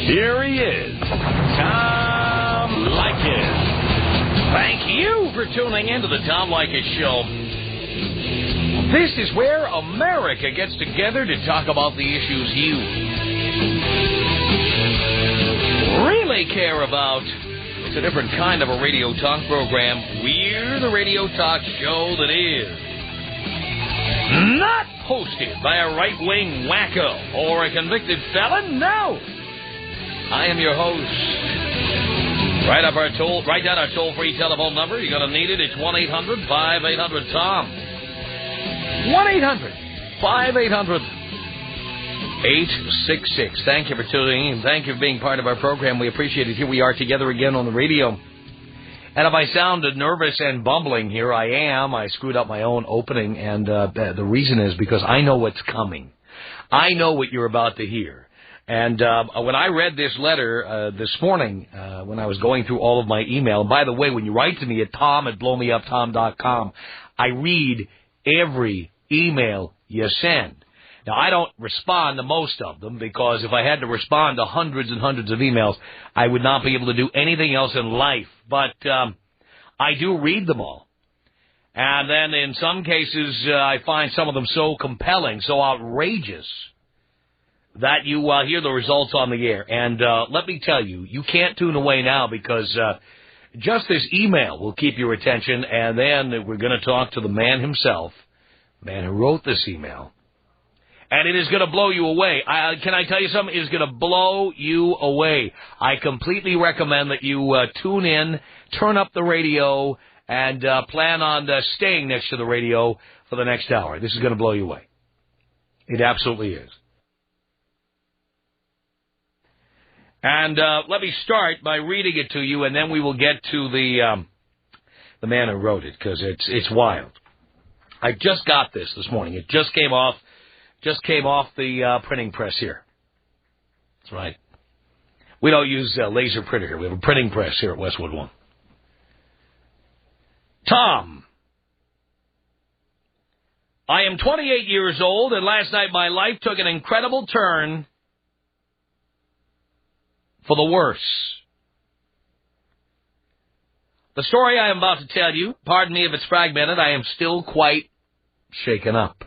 Here he is, Tom Leykis. Thank you for tuning in to the Tom Leykis Show. This is where America gets together to talk about the issues you really care about. It's a different kind of a radio talk program. We're the radio talk show that is not hosted by a right-wing wacko or a convicted felon. No. I am your host. Write down our toll-free telephone number. You're going to need it. It's 1-800-5800-TOM. 1-800-5800-866. Thank you for tuning in. Thank you for being part of our program. We appreciate it. Here we are together again on the radio. And if I sound nervous and bumbling here, I am. I screwed up my own opening, and the reason is because I know what's coming. I know what you're about to hear. And when I read this letter this morning, when I was going through all of my email, and by the way, when you write to me at tom@blowmeuptom.com, I read every email you send. Now, I don't respond to most of them, because if I had to respond to hundreds and hundreds of emails, I would not be able to do anything else in life. But I do read them all. And then in some cases, I find some of them so compelling, so outrageous, that you hear the results on the air. And let me tell you, you can't tune away now, because just this email will keep your attention, and then we're going to talk to the man himself, the man who wrote this email, and it is going to blow you away. Can I tell you something? It is going to blow you away. I completely recommend that you tune in, turn up the radio, and plan on staying next to the radio for the next hour. This is going to blow you away. It absolutely is. And let me start by reading it to you, and then we will get to the man who wrote it, because it's wild. I just got this morning. It just came off the printing press here. That's right. We don't use laser printer here. We have a printing press here at Westwood One. Tom, I am 28 years old, and last night my life took an incredible turn for the worse. The story I am about to tell you, pardon me if it's fragmented, I am still quite shaken up.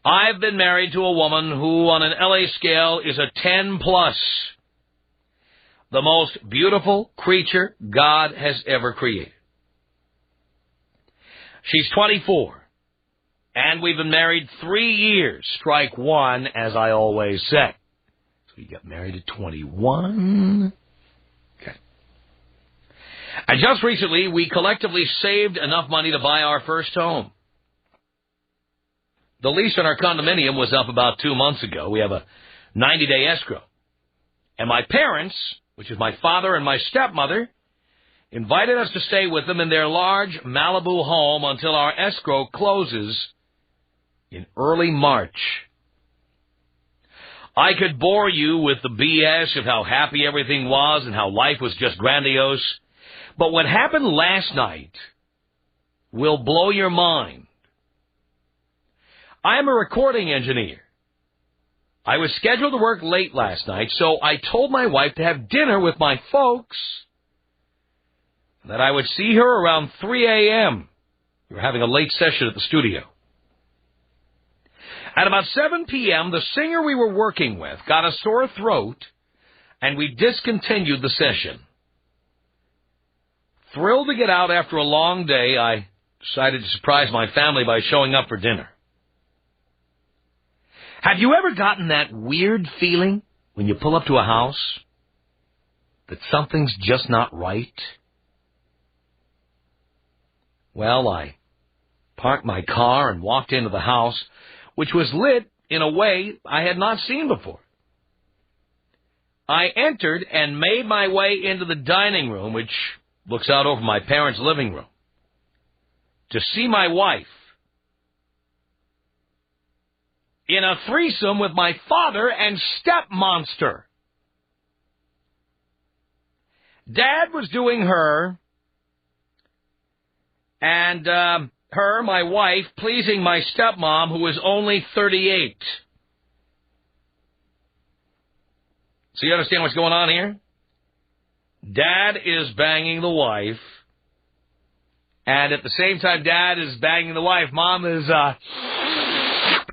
I've been married to a woman who, on an LA scale, is a 10+. The most beautiful creature God has ever created. She's 24, and we've been married 3 years. Strike one, as I always say. We got married at 21. Okay. And just recently, we collectively saved enough money to buy our first home. The lease on our condominium was up about 2 months ago. We have a 90-day escrow. And my parents, which is my father and my stepmother, invited us to stay with them in their large Malibu home until our escrow closes in early March. I could bore you with the BS of how happy everything was and how life was just grandiose, but what happened last night will blow your mind. I am a recording engineer. I was scheduled to work late last night, so I told my wife to have dinner with my folks, and that I would see her around 3 a.m. We were having a late session at the studio. At about 7 p.m., the singer we were working with got a sore throat, and we discontinued the session. Thrilled to get out after a long day, I decided to surprise my family by showing up for dinner. Have you ever gotten that weird feeling when you pull up to a house that something's just not right? Well, I parked my car and walked into the house, which was lit in a way I had not seen before. I entered and made my way into the dining room, which looks out over my parents' living room, to see my wife in a threesome with my father and stepmonster. Dad was doing her, and her, my wife, pleasing my stepmom, who was only 38. So you understand what's going on here? Dad is banging the wife, and at the same time Dad is banging the wife, Mom is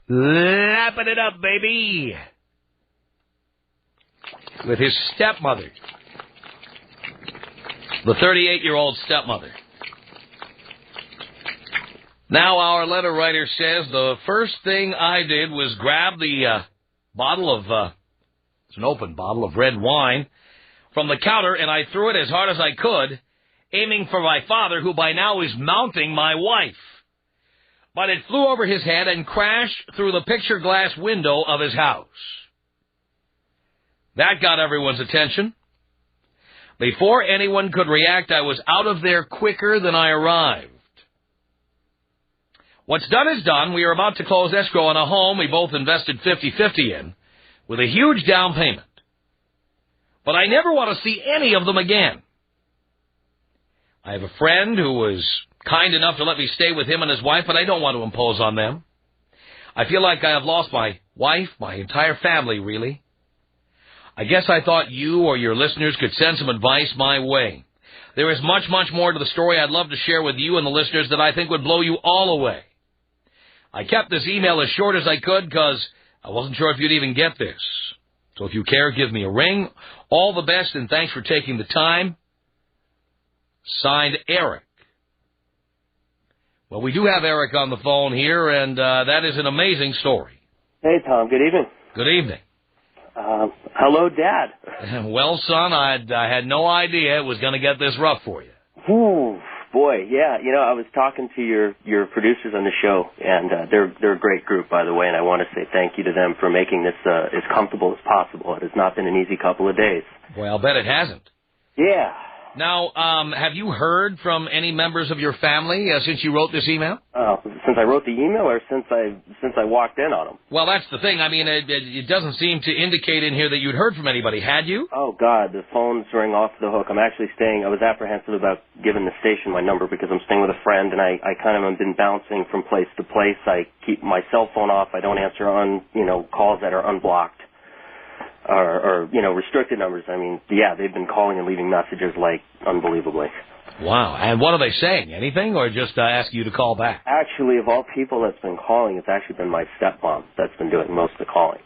lapping it up, baby, with his stepmother, the 38-year-old stepmother. Now our letter writer says the first thing I did was grab the bottle of, it's an open bottle of red wine, from the counter, and I threw it as hard as I could, aiming for my father, who by now is mounting my wife. But it flew over his head and crashed through the picture glass window of his house. That got everyone's attention. Before anyone could react, I was out of there quicker than I arrived. What's done is done. We are about to close escrow on a home we both invested 50-50 in, with a huge down payment. But I never want to see any of them again. I have a friend who was kind enough to let me stay with him and his wife, but I don't want to impose on them. I feel like I have lost my wife, my entire family, really. I guess I thought you or your listeners could send some advice my way. There is much, much more to the story I'd love to share with you and the listeners that I think would blow you all away. I kept this email as short as I could because I wasn't sure if you'd even get this. So if you care, give me a ring. All the best, and thanks for taking the time. Signed, Eric. Well, we do have Eric on the phone here, and that is an amazing story. Hey, Tom. Good evening. Good evening. Hello, Dad. Well, son, I had no idea it was going to get this rough for you. Ooh, boy, yeah. You know, I was talking to your producers on the show, and they're a great group, by the way, and I want to say thank you to them for making this as comfortable as possible. It has not been an easy couple of days. Well, I'll bet it hasn't. Yeah. Now, have you heard from any members of your family since you wrote this email? Since I wrote the email, or since I walked in on them? Well, that's the thing. I mean, it doesn't seem to indicate in here that you'd heard from anybody. Had you? Oh, God, the phone's ring off the hook. I'm actually I was apprehensive about giving the station my number because I'm staying with a friend, and I kind of have been bouncing from place to place. I keep my cell phone off. I don't answer on, calls that are unblocked. Or restricted numbers. I mean, yeah, they've been calling and leaving messages like unbelievably. Wow. And what are they saying? Anything, or just ask you to call back? Actually, of all people that's been calling, it's actually been my stepmom that's been doing most of the calling.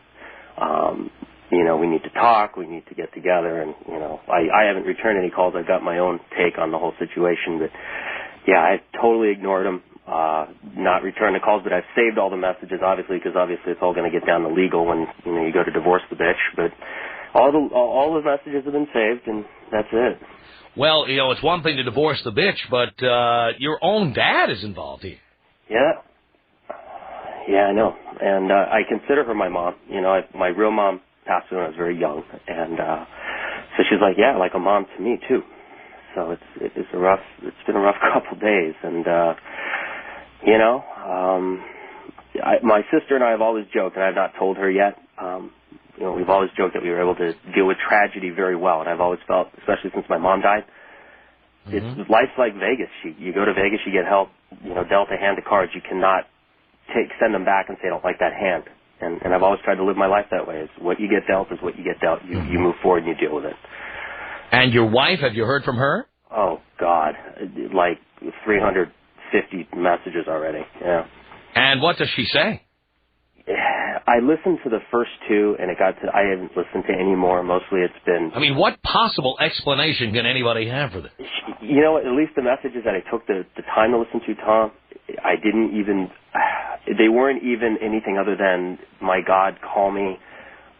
We need to talk, we need to get together, and, I haven't returned any calls. I've got my own take on the whole situation, but, yeah, I totally ignored them. Not return the calls, but I've saved all the messages, obviously, because obviously it's all going to get down to legal when you go to divorce the bitch. But all the messages have been saved, and that's it. Well, it's one thing to divorce the bitch, but your own dad is involved here. Yeah, I know, and I consider her my mom. My real mom passed away when I was very young, and so she's like, yeah, like a mom to me too. So it's been a rough couple days, and. My sister and I have always joked, and I've not told her yet, we've always joked that we were able to deal with tragedy very well, and I've always felt, especially since my mom died, life's like Vegas. You go to Vegas, you get help, dealt a hand of cards. You cannot send them back and say, I don't like that hand. And I've always tried to live my life that way. Is what you get dealt is what you get dealt. You move forward and you deal with it. And your wife, have you heard from her? Oh, God, like 350 messages already, yeah. And what does she say? I listened to the first two, and I haven't listened to any more. Mostly it's been... I mean, what possible explanation can anybody have for this? You know what, at least the messages that I took the time to listen to, Tom, I didn't even... They weren't even anything other than, my God, call me,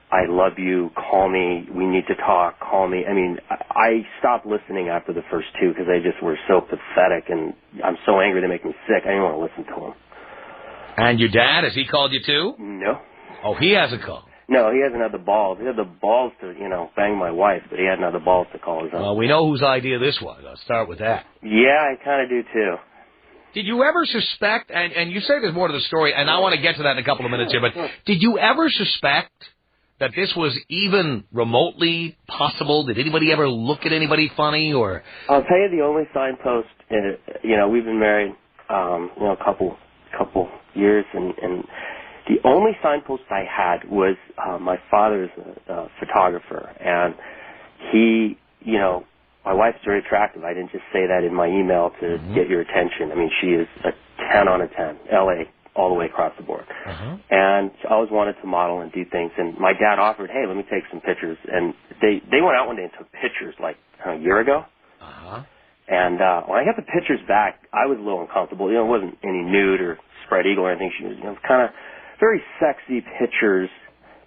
I love you, call me, we need to talk, call me. I mean, I stopped listening after the first two because they just were so pathetic, and I'm so angry they make me sick. I didn't want to listen to them. And your dad, has he called you too? No. Oh, he hasn't called? No, he hasn't had the balls. He had the balls to, bang my wife, but he hadn't had the balls to call his own. Well, we know whose idea this was. I'll start with that. Yeah, I kind of do too. Did you ever suspect, and you say there's more to the story, and I want to get to that in a couple of minutes here, but did you ever suspect that this was even remotely possible? Did anybody ever look at anybody funny, or? I'll tell you the only signpost, we've been married, a couple years, and The only signpost I had was my father's a photographer, and he, you know, my wife's very attractive. I didn't just say that in my email to get your attention. I mean, she is a 10 on a 10, L.A., all the way across the board. And she always wanted to model and do things. And my dad offered, hey, let me take some pictures. And they went out one day and took pictures like a year ago. And when I got the pictures back, I was a little uncomfortable. You know, it wasn't any nude or spread eagle or anything. She was, you know, kind of very sexy pictures.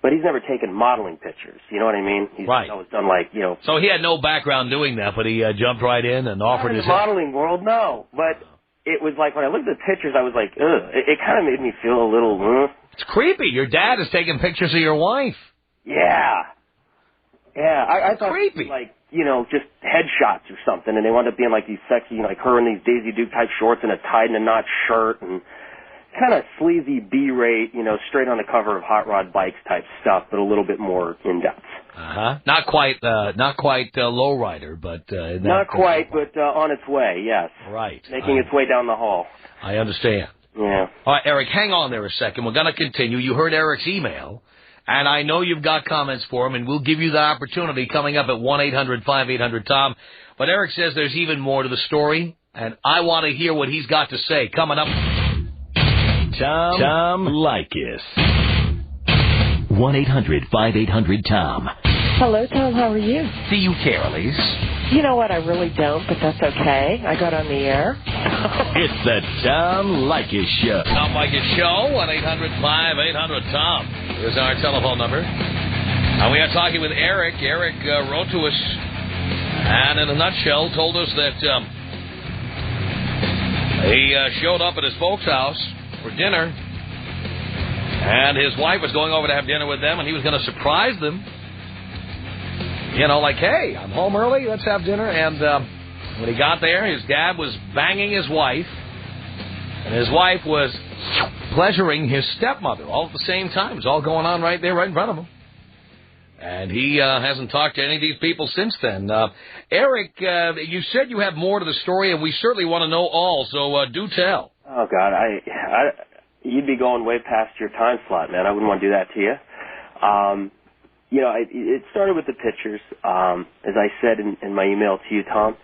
But he's never taken modeling pictures. You know what I mean? He's always done like, you know. So he had no background doing that, but he jumped right in and offered his help. In the modeling world, no. But it was like when I looked at the pictures, I was like, ugh. It kind of made me feel a little, It's creepy. Your dad is taking pictures of your wife. Yeah. Yeah. I thought creepy. Like, you know, just headshots or something, and they wound up being like these sexy, you know, like her in these Daisy Duke type shorts and a tied in a knot shirt and kind of sleazy B-rate, you know, straight on the cover of Hot Rod Bikes type stuff, but a little bit more in-depth. Not quite lowrider, but... not quite, but on its way, yes. Right. Making its way down the hall. I understand. Yeah. All right, Eric, hang on there a second. We're going to continue. You heard Eric's email, and I know you've got comments for him, and we'll give you the opportunity coming up at 1-800-5800-TOM. But Eric says there's even more to the story, and I want to hear what he's got to say. Coming up... Tom Leykis. 1-800-5800-TOM. Hello, Tom. How are you? Do you care, Elise? You know what? I really don't, but that's okay. I got on the air. It's the Tom Leykis Show. Tom Leykis Show, 1-800-5800-TOM is our telephone number. And we are talking with Eric. Eric wrote to us and, in a nutshell, told us that he showed up at his folks' house for dinner, and his wife was going over to have dinner with them, and he was going to surprise them. You know, like, hey, I'm home early, let's have dinner. And when he got there, his dad was banging his wife, and his wife was pleasuring his stepmother all at the same time. It was all going on right there, right in front of him. And he hasn't talked to any of these people since then. Eric, you said you have more to the story, and we certainly want to know all, so do tell. Oh, God, you'd be going way past your time slot, man. I wouldn't want to do that to you. You know, it started with the pictures. As I said in my email to you, Tom,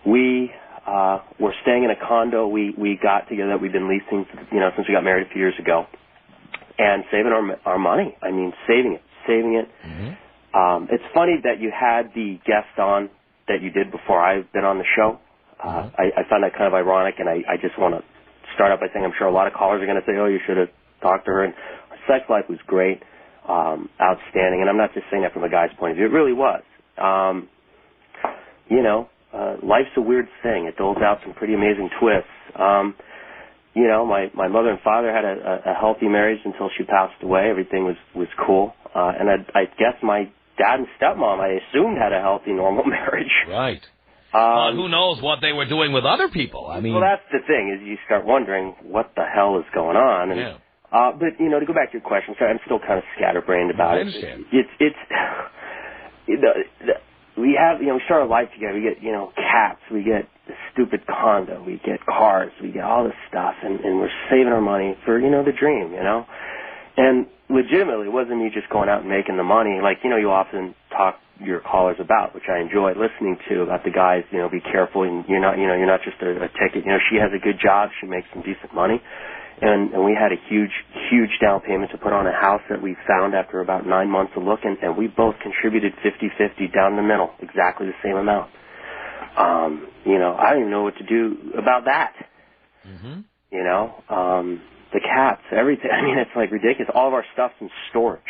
we were staying in a condo we got together that we've been leasing, you know, since we got married a few years ago, and saving our money. I mean, saving it. It's funny that you had the guest on that you did before I've been on the show. I found that kind of ironic, and I just want to start out by saying I'm sure a lot of callers are going to say, oh, you should have talked to her. And our sex life was great, outstanding. And I'm not just saying that from a guy's point of view. It really was. You know, life's a weird thing. It doles out some pretty amazing twists. You know, my mother and father had a healthy marriage until she passed away. Everything was cool. And I guess my dad and stepmom, I assumed, had a healthy, normal marriage. Right. Who knows what they were doing with other people? I mean, well, that's the thing, is you start wondering what the hell is going on. And, but, you know, to go back to your question, sorry, I'm still kind of scatterbrained about it. I understand. We have, you know, we start our life together. We get, you know, cats. We get the stupid condo. We get cars. We get all this stuff. And we're saving our money for, you know, the dream, you know. And legitimately, it wasn't me just going out and making the money. Like, you know, you often talk your callers about, which I enjoy listening to, about the guys, you know, be careful. And you're not just a ticket. You know, she has a good job. She makes some decent money. And we had a huge down payment to put on a house that we found after about 9 months of looking, and we both contributed 50-50 down the middle, exactly the same amount. You know, I don't even know what to do about that. You know, the cats, everything. I mean, it's like ridiculous. All of our stuff's in storage.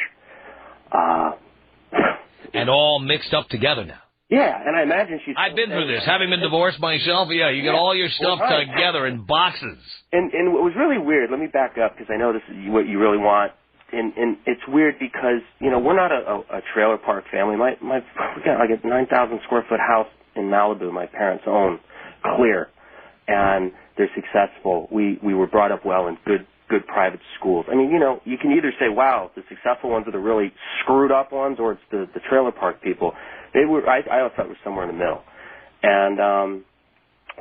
And all mixed up together now. Yeah, and I imagine she's... I've been through this. Having been divorced myself, you get all your stuff together in boxes. And what was really weird, let me back up, because I know this is what you really want. And it's weird because, you know, we're not a trailer park family. We got like a 9,000 square foot house in Malibu my parents own, clear. And they're successful. We were brought up well in good private schools. I mean, you know, you can either say, wow, the successful ones are the really screwed up ones, or it's the trailer park people. I always thought it was somewhere in the middle. And,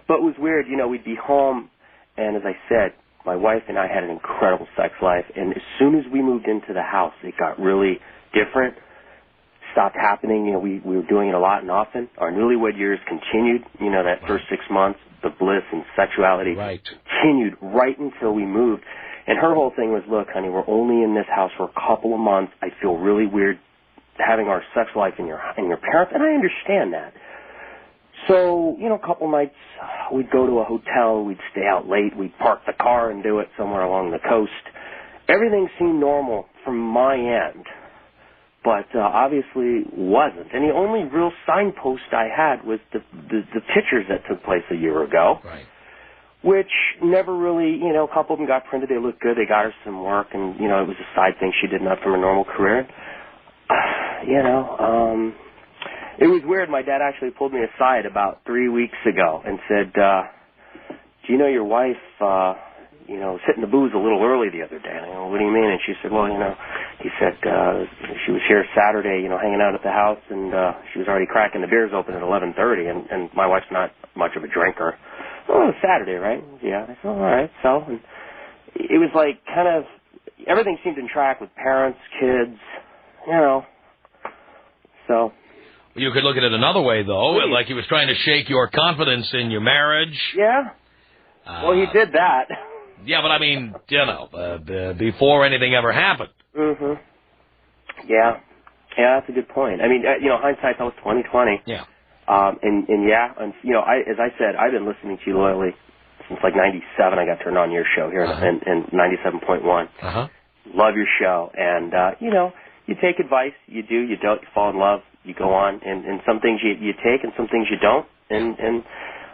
but it was weird, you know, we'd be home, and as I said, my wife and I had an incredible sex life, and as soon as we moved into the house, it got really different. Stopped happening. You know, we were doing it a lot and often. Our newlywed years continued. You know, that first 6 months, the bliss and sexuality continued right until we moved. And her whole thing was, look, honey, we're only in this house for a couple of months. I feel really weird having our sex life in your parents, and I understand that. So, you know, a couple nights we'd go to a hotel, we'd stay out late, we'd park the car and do it somewhere along the coast. Everything seemed normal from my end, but obviously wasn't. And the only real signpost I had was the pictures that took place a year ago, which never really, you know, a couple of them got printed, they looked good, they got her some work, and, you know, it was a side thing she did not from her normal career. You know, it was weird. My dad actually pulled me aside about 3 weeks ago and said, do you know your wife, you know, was hitting the booze a little early the other day? And I go, what do you mean? And she said, well, you know, he said she was here Saturday, you know, hanging out at the house, and she was already cracking the beers open at 11:30, and my wife's not much of a drinker. Oh, it was Saturday, right? Yeah. I said, all right. So and it was like kind of everything seemed in track with parents, kids, you know. So. You could look at it another way, though, like he was trying to shake your confidence in your marriage. Yeah. Well, he did that. Yeah, but I mean, you know, before anything ever happened. Mm-hmm. Yeah. Yeah, that's a good point. I mean, you know, hindsight's always 20/20. Yeah. And you know, as I said, I've been listening to you loyally since like '97. I got turned on your show here in 97.1. Love your show, and you know, you take advice, you do, you don't, you fall in love, you go on, and some things you take, and some things you don't, and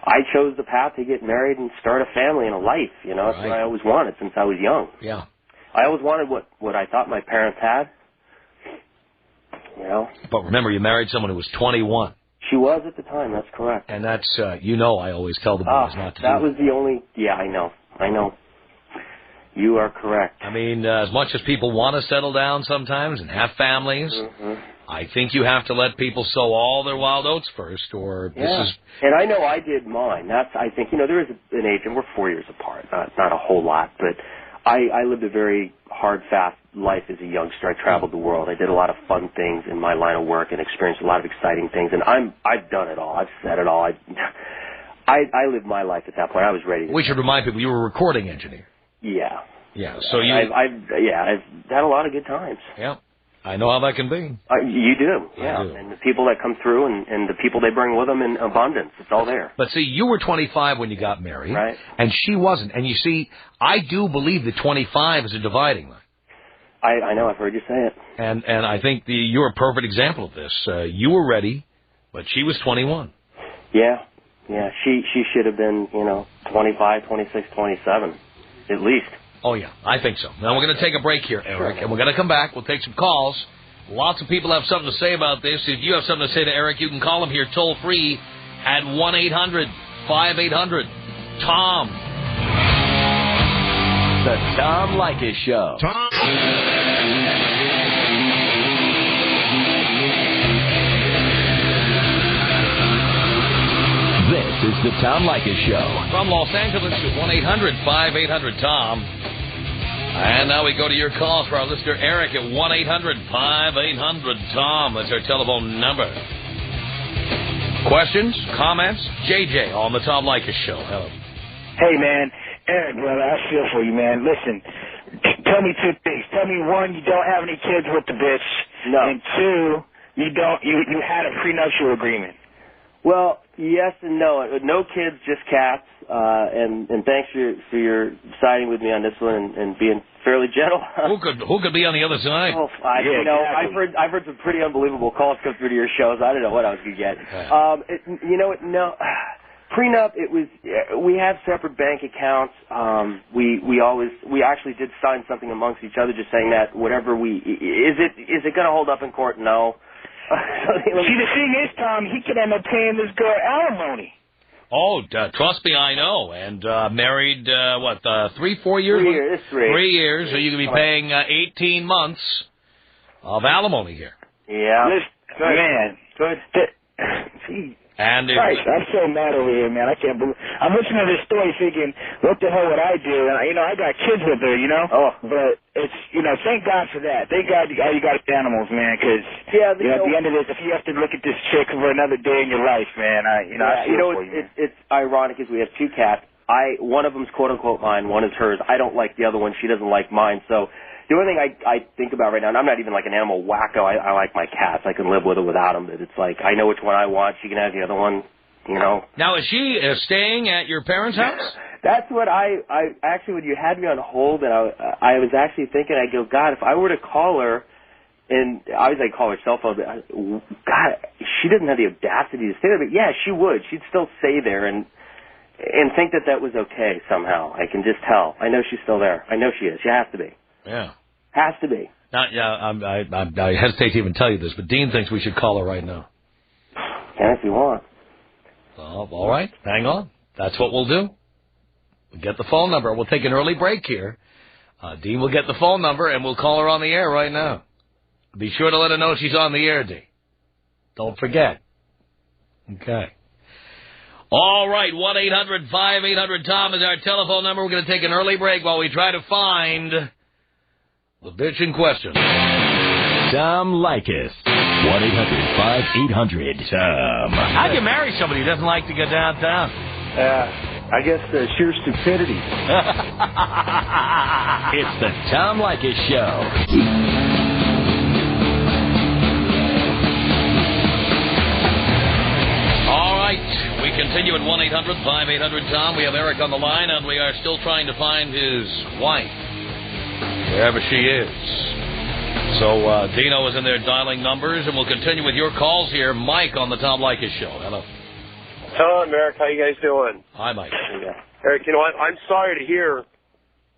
I chose the path to get married and start a family and a life. You know, that's what I always wanted since I was young. Yeah. I always wanted what I thought my parents had. You know. But remember, you married someone who was 21. She was at the time. That's correct. And that's, you know, I always tell the boys not to do that. That was the only. Yeah, I know. You are correct. I mean, as much as people want to settle down sometimes and have families, I think you have to let people sow all their wild oats first, or this is... And I know I did mine. I think, you know, there is an age, and we're 4 years apart, not a whole lot, but I lived a very hard, fast life as a youngster. I traveled the world. I did a lot of fun things in my line of work and experienced a lot of exciting things, and I've done it all. I've said it all. I lived my life at that point. I was ready to We should remind people you were a recording engineer. Yeah. Yeah, so I've had a lot of good times. Yeah, I know how that can be. You do, yeah. I do. And the people that come through and the people they bring with them in abundance, it's all there. But see, you were 25 when you got married, right? And she wasn't. And you see, I do believe that 25 is a dividing line. I know, I've heard you say it. And I think you're a perfect example of this. You were ready, but she was 21. Yeah. She should have been, you know, 25, 26, 27. At least. Oh, yeah, I think so. Now, we're going to take a break here, Eric, and we're going to come back. We'll take some calls. Lots of people have something to say about this. If you have something to say to Eric, you can call him here toll-free at 1-800-5800-TOM. The Tom Leykis Show. This is the Tom Leykis Show. From Los Angeles at 1-800-5800-TOM. And now we go to your calls for our listener, Eric, at 1-800-5800-TOM. That's our telephone number. Questions? Comments? JJ on the Tom Leykis Show. Hello. Hey, man. Eric, brother, I feel for you, man. Listen, tell me two things. Tell me, one, you don't have any kids with the bitch. No. And two, you had a prenuptial agreement. Well, yes and no. No kids, just cats. And thanks for your siding with me on this one and being fairly gentle. Who could be on the other side? Oh, exactly. I've heard some pretty unbelievable calls come through to your shows. I don't know what I was gonna get. No. Prenup. We have separate bank accounts. We actually did sign something amongst each other, just saying that whatever is it gonna hold up in court? No. See, the thing is, Tom, he could end up paying this girl alimony. Oh, trust me, I know. And married, 3-4 years? 3 years. 3 years, so you could be paying 18 months of alimony here. Yeah. Listen, man. Good. See, And Christ, I'm so mad over here, man. I can't believe. I'm listening to this story thinking, what the hell would I do? And, I got kids with her, Oh. But it's, thank God for that. Thank God you got animals, man, because, at the end of this, if you have to look at this chick for another day in your life, man, it's ironic is we have two cats. One of them's quote-unquote mine, one is hers. I don't like the other one. She doesn't like mine. So the only thing I think about right now, and I'm not even like an animal wacko. I like my cats. I can live with or without them. But it's like I know which one I want. She can have the other one, Now, is she staying at your parents' house? That's what I actually, when you had me on hold, and I was actually thinking, I go, God, if I were to call her, and I always call her cell phone, but God, she doesn't have the audacity to stay there. But yeah, she would. She'd still stay there and think that was okay somehow. I can just tell. I know she's still there. I know she is. She has to be. Yeah. Has to be. I hesitate to even tell you this, but Dean thinks we should call her right now. Can if you want. All right. Hang on. That's what we'll do. We'll get the phone number. We'll take an early break here. Dean will get the phone number, and we'll call her on the air right now. Be sure to let her know she's on the air, Dean. Don't forget. Okay. All right, 1-800-5800-TOM is our telephone number. We're going to take an early break while we try to find the bitch in question. Tom Leykis. 1-800-5800-TOM. How do you marry somebody who doesn't like to go downtown? I guess sheer stupidity. It's the Tom Leykis Show. We continue at 1-800-5800-TOM. We have Eric on the line, and we are still trying to find his wife, wherever she is. So Dino is in there dialing numbers, and we'll continue with your calls here. Mike on the Tom Leykis Show. Hello. Tom, Eric, how you guys doing? Hi, Mike. Eric, I'm sorry to hear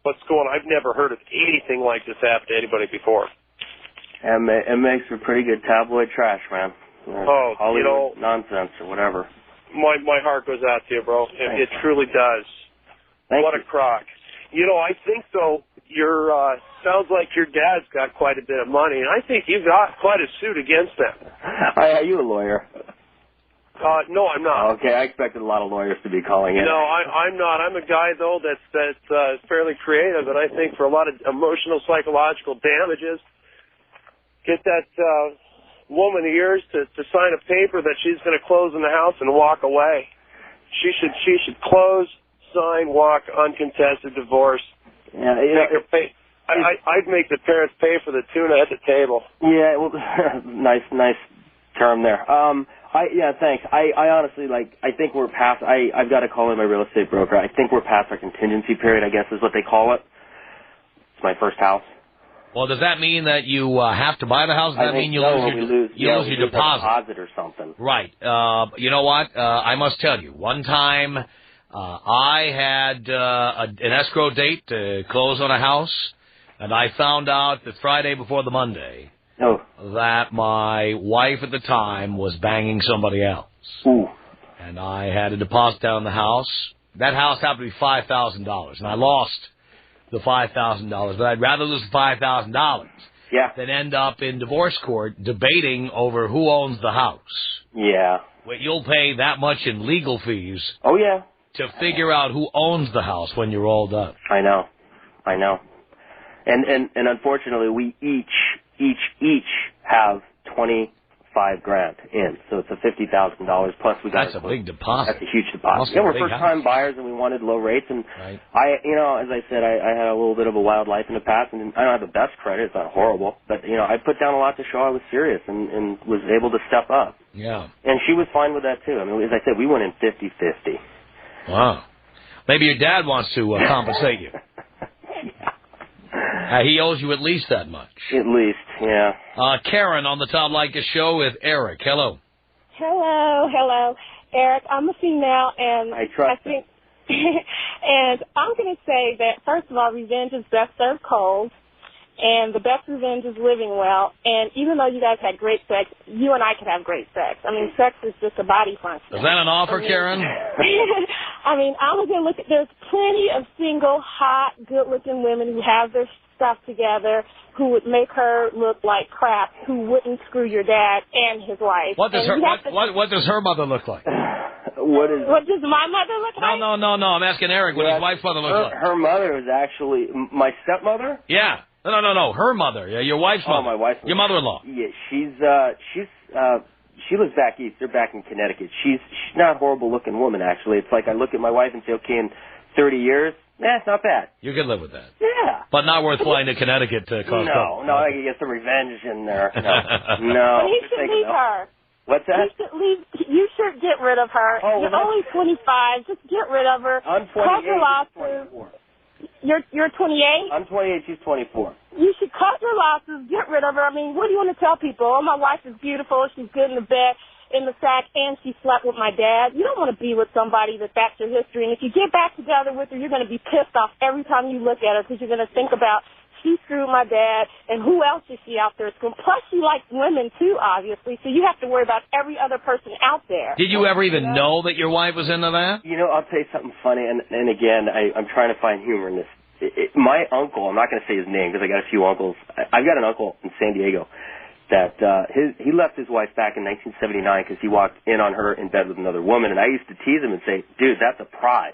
what's going on. I've never heard of anything like this happen to anybody before. It makes for pretty good tabloid trash, man. Hollywood nonsense or whatever. My heart goes out to you, bro. It truly does. What a crock. I think, though, sounds like your dad's got quite a bit of money, and I think you've got quite a suit against them. Are you a lawyer? No, I'm not. Okay, I expected a lot of lawyers to be calling in. No, I'm not. I'm a guy, though, that's fairly creative, and I think for a lot of emotional, psychological damages, get that woman of yours to sign a paper that she's going to close in the house and walk away. She should close, sign, walk, uncontested divorce. Yeah, I'd make the parents pay for the tuna at the table. Yeah, well, nice term there. Thanks. I honestly, I think we're past, I've got to call in my real estate broker. I think we're past our contingency period, I guess is what they call it. It's my first house. Well, does that mean that you have to buy the house? Does that mean you lose your deposit or something? Right. You know what? I must tell you. One time, I had an escrow date to close on a house, and I found out the Friday before the Monday that my wife at the time was banging somebody else. Ooh. And I had a deposit down the house. That house happened to be $5,000, and I lost the $5,000, but I'd rather lose the $5,000 than end up in divorce court debating over who owns the house. Yeah. Well, you'll pay that much in legal fees. Oh, yeah. To figure out who owns the house when you're all done. I know. And unfortunately, we each have $25,000 in, so it's a $50,000 plus we got. That's a big deposit. That's a huge deposit. Yeah, we're first-time buyers, and we wanted low rates. And right. As I said, I had a little bit of a wild life in the past, and I don't have the best credit. It's not horrible, but I put down a lot to show I was serious and was able to step up. Yeah. And she was fine with that too. I mean, as I said, we went in 50-50. Wow. Maybe your dad wants to compensate you. He owes you at least that much. At least, yeah. Karen on the Tom Leykis Show with Eric. Hello. Hello. Eric, I'm a female, and I think, and I'm going to say that, first of all, revenge is best served cold, and the best revenge is living well. And even though you guys had great sex, you and I could have great sex. I mean, sex is just a body function. Is that an offer, Karen? I mean, I'm going to look at, there's plenty of single, hot, good-looking women who have their stuff together, who would make her look like crap, who wouldn't screw your dad and his wife. What does what does her mother look like? What does my mother look like? No. I'm asking Eric what his wife's mother looks like. Her mother is actually my stepmother. Yeah. No. Her mother. Yeah, your wife's mother. Oh, my wife's mother. Your mother-in-law. Yeah, she lives back east. They're back in Connecticut. She's not a horrible-looking woman, actually. It's like I look at my wife and say, okay, in 30 years, it's not bad. You could live with that. Yeah. But not worth flying to Connecticut to cause trouble. No, I can get some revenge in there. No. But he should leave her. What's that? You should get rid of her. You're only 25. Just get rid of her. I'm 28. Cut your losses. You're 28? I'm 28. She's 24. You should cut your losses. Get rid of her. I mean, what do you want to tell people? Oh, my wife is beautiful. She's good in the bed, in the sack, and she slept with my dad. You don't want to be with somebody that's your history. And if you get back together with her, you're going to be pissed off every time you look at her because you're going to think about, she screwed my dad, and who else is she out there screwing? Plus, she likes women, too, obviously, so you have to worry about every other person out there. Did you ever even know that your wife was into that? You know, I'll tell you something funny, and again, I'm trying to find humor in this. My uncle, I'm not going to say his name because I got a few uncles. I've got an uncle in San Diego that he left his wife back in 1979 because he walked in on her in bed with another woman, and I used to tease him and say, dude, that's a prize.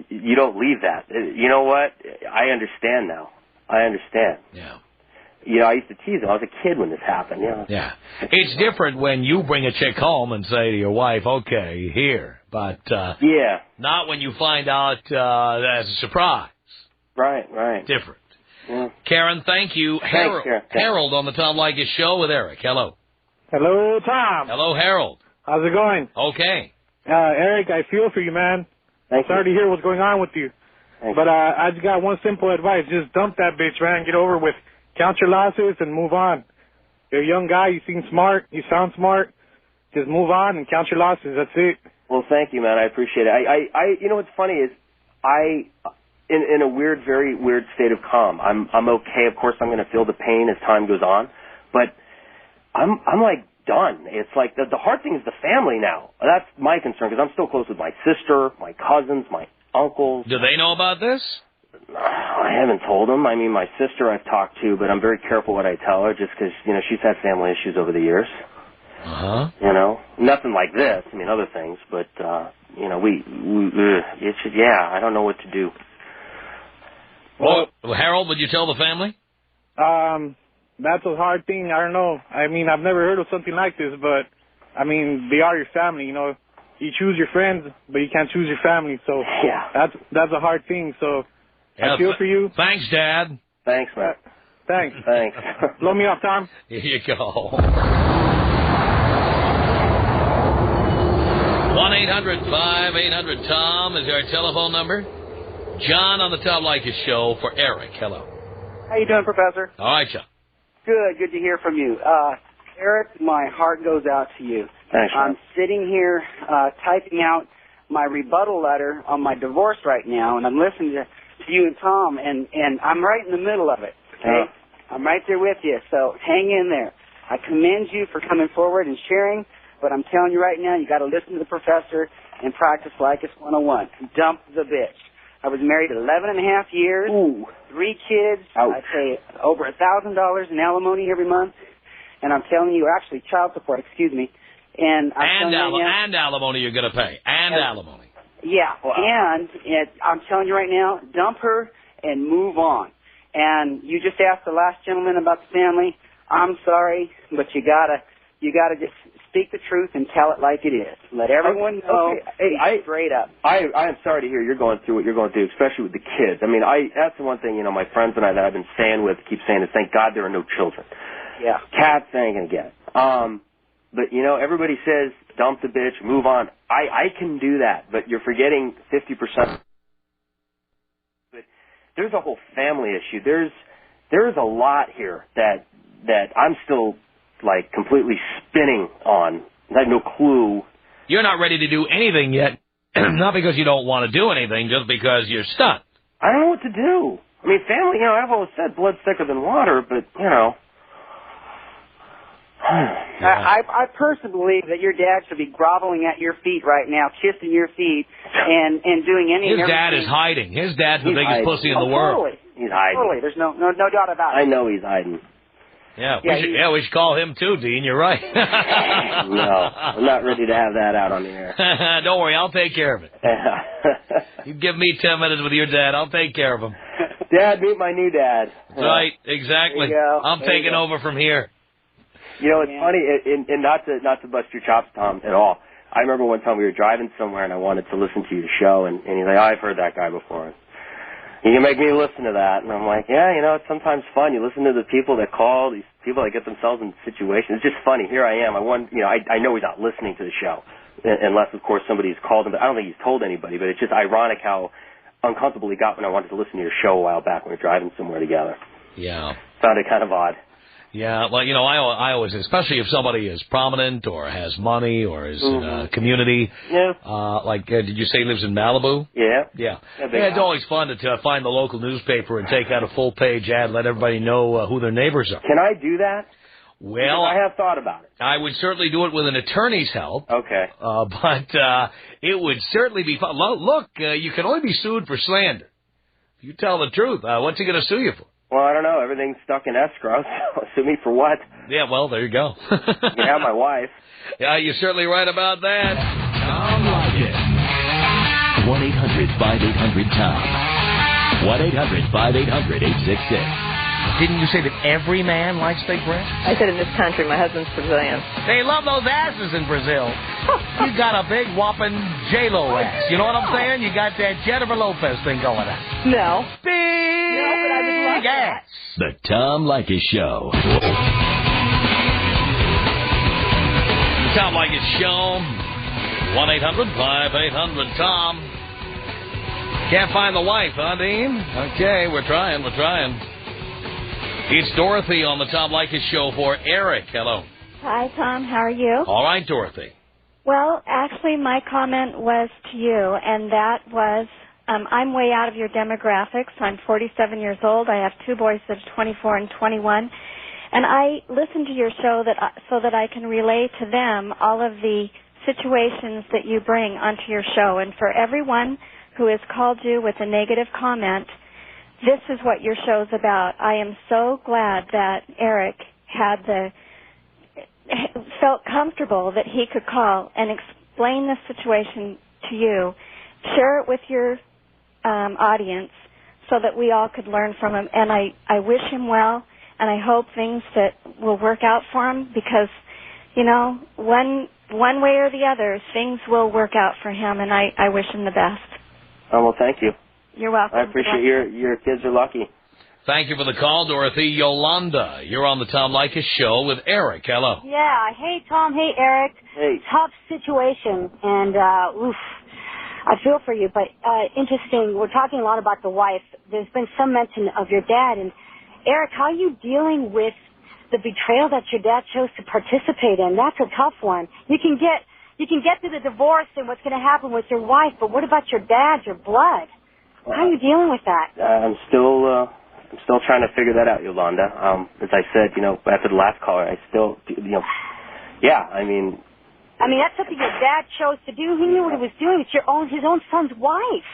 You don't leave that. You know what? I understand now. I understand. Yeah. You know, I used to tease him. I was a kid when this happened. You know? Yeah. It's different when you bring a chick home and say to your wife, okay, here. But not when you find out as a surprise. Right. Different. Yeah. Karen, thank you. Thanks, Karen. Harold on the Tom Leykis Show with Eric. Hello. Hello, Tom. Hello, Harold. How's it going? Okay. Eric, I feel for you, man. Sorry to hear what's going on with you. But I just got one simple advice. Just dump that bitch, man. Get over with. Count your losses and move on. You're a young guy. You seem smart. You sound smart. Just move on and count your losses. That's it. Well, thank you, man. I appreciate it. I you know what's funny is in a very weird state of calm. I'm okay. Of course, I'm going to feel the pain as time goes on, but I'm like done. It's like the hard thing is the family now. That's my concern because I'm still close with my sister, my cousins, my uncles. Do they know about this? I haven't told them. I mean, my sister I've talked to, but I'm very careful what I tell her just because, you know, she's had family issues over the years. Uh-huh. You know, nothing like this. I mean, other things, but, you know, it's just, I don't know what to do. Well, Harold, would you tell the family? That's a hard thing. I don't know. I mean, I've never heard of something like this, but, I mean, they are your family, you know. You choose your friends, but you can't choose your family, so that's a hard thing, so I feel for you. Thanks, Dad. Thanks, man. Thanks. Blow me off, Tom. Here you go. 1-800-5800-TOM is our telephone number. John on the Tom Leykis Show for Eric. Hello. How you doing, Professor? All right, John. Good to hear from you. Eric, my heart goes out to you. Thanks, I'm sitting here typing out my rebuttal letter on my divorce right now, and I'm listening to you and Tom, and I'm right in the middle of it, okay? I'm right there with you, so hang in there. I commend you for coming forward and sharing, but I'm telling you right now, you got to listen to the professor and practice Leykis 101. Dump the bitch. I was married 11 and a half years, 3 kids. Ouch. I pay over $1,000 in alimony every month, and I'm telling you, actually child support, excuse me. And alimony you're going to pay. Alimony. Yeah. Wow. And I'm telling you right now, dump her and move on. And you just asked the last gentleman about the family. I'm sorry, but you gotta just speak the truth and tell it like it is. Let everyone know. Hey, straight up. I am sorry to hear you're going through what you're going through, especially with the kids. I mean, that's the one thing, you know, my friends and I that I've been staying with keep saying is thank God there are no children. Yeah. Cats ain't gonna get it. But, you know, everybody says, dump the bitch, move on. I can do that, but you're forgetting 50%. But there's a whole family issue. There's a lot here that I'm still, like, completely spinning on. I have no clue. You're not ready to do anything yet, not because you don't want to do anything, just because you're stuck. I don't know what to do. I mean, family, you know, I've always said blood's thicker than water, but, you know. I personally believe that your dad should be groveling at your feet right now, kissing your feet, and doing anything. His dad is hiding. His dad's the biggest pussy in the world. Totally. He's hiding. Totally. There's no doubt about it. I know he's hiding. Yeah, we should call him too, Dean. You're right. No, I'm not ready to have that out on the air. Don't worry, I'll take care of it. You give me 10 minutes with your dad, I'll take care of him. Dad, meet my new dad. That's right, exactly. I'm taking over from here. You know, it's funny, and not to bust your chops, Tom, at all. I remember one time we were driving somewhere and I wanted to listen to your show, and he's like, I've heard that guy before. You can make me listen to that. And I'm like, yeah, you know, it's sometimes fun. You listen to the people that call, these people that get themselves in situations. It's just funny. Here I am. I know he's not listening to the show, unless, of course, somebody's called him. But I don't think he's told anybody. But it's just ironic how uncomfortable he got when I wanted to listen to your show a while back when we were driving somewhere together. Yeah. Found it kind of odd. Yeah, well, you know, I always, especially if somebody is prominent or has money or is in a community. Yeah. Did you say he lives in Malibu? Yeah. Yeah. It's always fun to find the local newspaper and take out a full-page ad, let everybody know who their neighbors are. Can I do that? Well, because I have thought about it. I would certainly do it with an attorney's help. Okay. But it would certainly be fun. Look, you can only be sued for slander. If you tell the truth, what's he going to sue you for? Well, I don't know. Everything's stuck in escrow, so sue me for what? Yeah, well, there you go. You have my wife. Yeah, you're certainly right about that. Tom Leykis. 1-800-5800-TOM. 1-800-5800-866. Didn't you say that every man likes fake breasts? I said in this country, my husband's Brazilian. They love those asses in Brazil. You got a big whopping J-Lo ass. You know what I'm saying? You got that Jennifer Lopez thing going on. No. Big ass. The Tom Leykis Show. The Tom Leykis Show. 1-800-5800-TOM. Can't find the wife, huh, Dean? Okay, we're trying. It's Dorothy on the Tom Leykis Show for Eric. Hello. Hi, Tom. How are you? All right, Dorothy. Well, actually, my comment was to you, and that was, I'm way out of your demographics. I'm 47 years old. I have two boys that are 24 and 21. And I listen to your show so that I can relay to them all of the situations that you bring onto your show. And for everyone who has called you with a negative comment, this is what your show's about. I am so glad that Eric felt comfortable that he could call and explain the situation to you, share it with your audience so that we all could learn from him. And I wish him well, and I hope things that will work out for him because, you know, one way or the other, things will work out for him, and I wish him the best. Oh, well, thank you. You're welcome. I appreciate your kids are lucky. Thank you for the call, Dorothy. Yolanda, you're on the Tom Leykis Show with Eric. Hello. Yeah. Hey, Tom. Hey, Eric. Hey. Tough situation, and I feel for you, but interesting. We're talking a lot about the wife. There's been some mention of your dad, and Eric, how are you dealing with the betrayal that your dad chose to participate in? That's a tough one. You can get to the divorce and what's going to happen with your wife, but what about your dad, your blood? How are you dealing with that? I'm still trying to figure that out, Yolanda. As I said, you know, after the last caller, I still, you know, yeah, I mean, that's something your dad chose to do. He knew what he was doing. It's his own son's wife.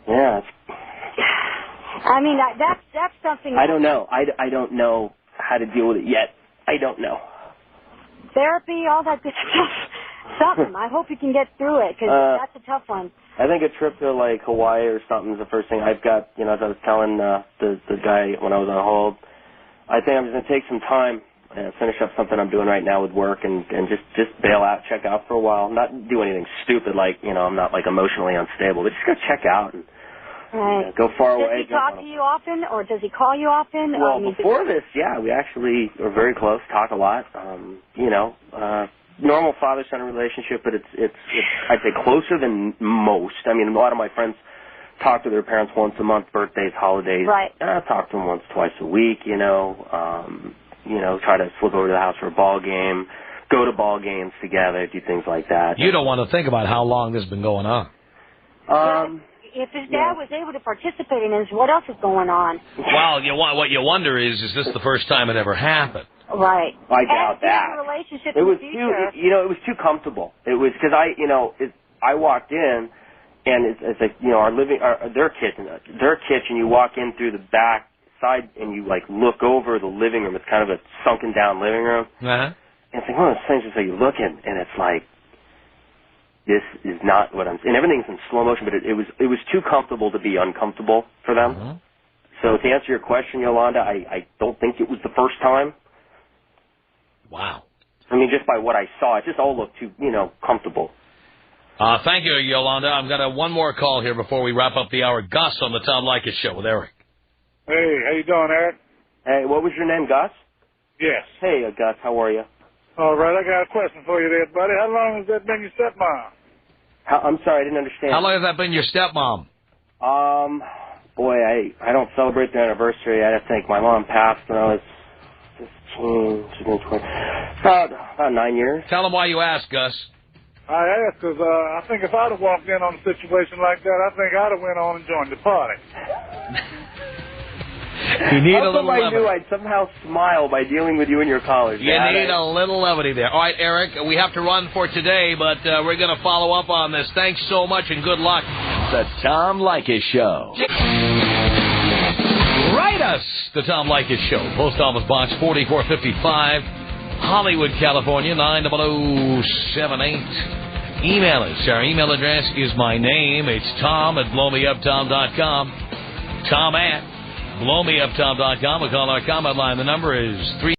Yeah. I mean, that's something. I don't know. I don't know how to deal with it yet. I don't know. Therapy, all that good stuff. Something. I hope you can get through it because that's a tough one. I think a trip to like Hawaii or something is the first thing. I've got, you know, as I was telling the guy when I was on hold, I think I'm just gonna take some time and finish up something I'm doing right now with work and just bail out, check out for a while. Not do anything stupid like, you know, I'm not like emotionally unstable, but just go check out and go far away. Does he talk to you often, or does he call you often? Well, before this, yeah, we actually are very close, talk a lot. You know, normal father-son relationship, but it's I'd say closer than most. I mean, a lot of my friends talk to their parents once a month, birthdays, holidays. Right. I talk to them once, twice a week. You know, try to slip over to the house for a ball game, go to ball games together, do things like that. You don't want to think about how long this has been going on. If his dad was able to participate in this, what else is going on? Well, what you wonder is this the first time it ever happened? Right. I doubt that. Relationship it was too, it was too comfortable. It was because I walked in and it's like, you know, their kitchen, you walk in through the back side and you like look over the living room. It's kind of a sunken down living room. Uh-huh. And it's like one of those things where you look in and it's like, this is not what I'm, and everything's in slow motion, but it was too comfortable to be uncomfortable for them. Mm-hmm. So to answer your question, Yolanda, I don't think it was the first time. Wow. I mean, just by what I saw, it just all looked too, you know, comfortable. Thank you, Yolanda. I've got one more call here before we wrap up the hour. Gus on the Tom Leykis Show with Eric. Hey, how you doing, Eric? Hey, what was your name, Gus? Yes. Hey, Gus, how are you? All right, I got a question for you there, buddy. How long has that been your stepmom? I'm sorry, I didn't understand. How long has that been your stepmom? Boy, I don't celebrate the anniversary. I think my mom passed when I was 15, she's been 20, about 9 years. Tell them why you asked, Gus. I asked because I think if I'd have walked in on a situation like that, I think I'd have went on and joined the party. You need a little levity. I knew I'd somehow smile by dealing with you and your callers. You need a little levity there. All right, Eric, we have to run for today, but we're going to follow up on this. Thanks so much and good luck. The Tom Leykis Show. Write us, The Tom Leykis Show. Post Office Box 4455, Hollywood, California, 90078. Email us. Our email address is my name. It's Tom@blowmeuptom.com. Tom@blowmeuptom.com. We call our comment line. The number is 3